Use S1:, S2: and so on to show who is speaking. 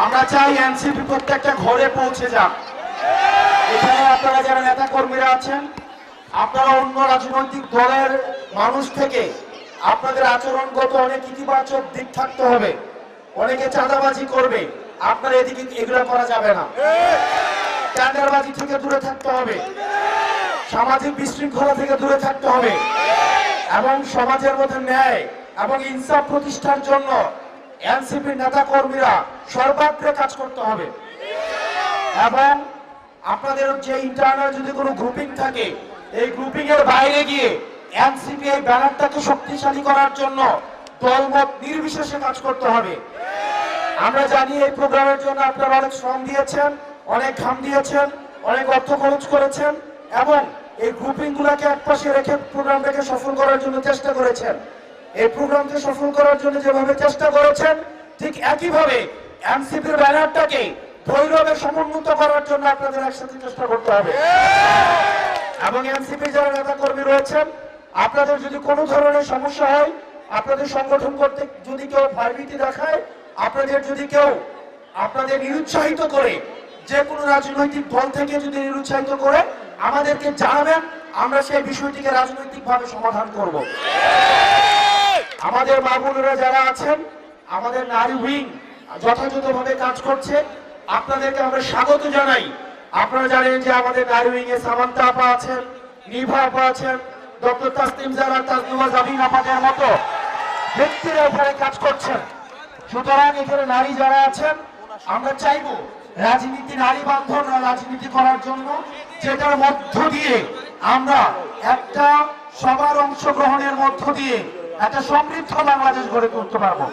S1: আমরা চাই এনসিপি প্রত্যেকটা ঘরে পৌঁছে যাক। এখানে আপনারা যারা নেতা কর্মীরা আছেন, আপনারা অন্য রাজনৈতিক দলের মানুষ থেকে আপনাদের আচরণগত অনেক ইতিবাচক দিক থাকতে হবে। অনেকে চাঁদাবাজি করবে, আপনার এদিকে এগুলো করা যাবে না। টেন্ডারবাজি থেকে দূরে থাকতে হবে, সামাজিক বিশৃঙ্খলা থেকে দূরে থাকতে হবে এবং সমাজের মধ্যে ন্যায় এবং ইনসাফ প্রতিষ্ঠার জন্য এনসিপির নেতা কর্মীরা সর্বাগ্রে কাজ করতে হবে। এবং আপনাদের যে ইন্টারনাল যদি কোনো গ্রুপিং থাকে, এই গ্রুপিং এর বাইরে গিয়ে এনসিপি এই ব্যানারটাকে শক্তিশালী করার জন্য দলমত নির্বিশেষে কাজ করতে হবে। আমরা জানি এই প্রোগ্রামের জন্য আপনারা অনেক শ্রম দিয়েছেন, অনেক ঘাম দিয়েছেন, অনেক অর্থ খরচ করেছেন এবং এই গ্রুপিং গুলাকে একপাশে রেখে প্রোগ্রামটাকে সফল করার জন্য চেষ্টা করেছেন। এই প্রোগ্রামকে সফল করার জন্য যেভাবে চেষ্টা করেছেন, ঠিক একইভাবে এনসিপির ব্যানারটাকে ভৈরবে সমুন্নত করার জন্য আপনাদের একসাথে চেষ্টা করতে হবে। এবং এনসিপি যারা নেতা কর্মী রয়েছেন, আপনাদের যদি কোনো ধরনের সমস্যা হয়, আপনাদের সংগঠন করতে যদি কেউ ভয়ভীতি দেখায়, আপনাদের যদি কেউ আপনাদের নিরুৎসাহিত করে, যে কোনো রাজনৈতিক দল থেকে যদি নিরুৎসাহিত করে আমাদেরকে জানাবেন, আমরা সেই বিষয়টিকে রাজনৈতিকভাবে সমাধান করব। আমাদের মা বোনেরা যারা আছেন, আমাদের নারী উইং যথাযথভাবে কাজ করছে, আপনাদেরকে আমরা স্বাগত জানাই। আপনারা জানেন যে আমাদের নারী উইং এ সামান্তা আপা আছেন, নিভা আপা আছেন, ডক্টর তাসনিম জারা, তাজনুমা জাবিন আপাদের মতো ব্যক্তিরা এখানে কাজ করছেন। সুতরাং এখানে নারী যারা আছেন, আমরা চাইবো রাজনীতি নারী বান্ধব রাজনীতি করার জন্য, যেটার মধ্য দিয়ে আমরা একটা সবার অংশগ্রহণের মধ্য দিয়ে একটা সমৃদ্ধ বাংলাদেশ গড়ে তুলতে পারবো।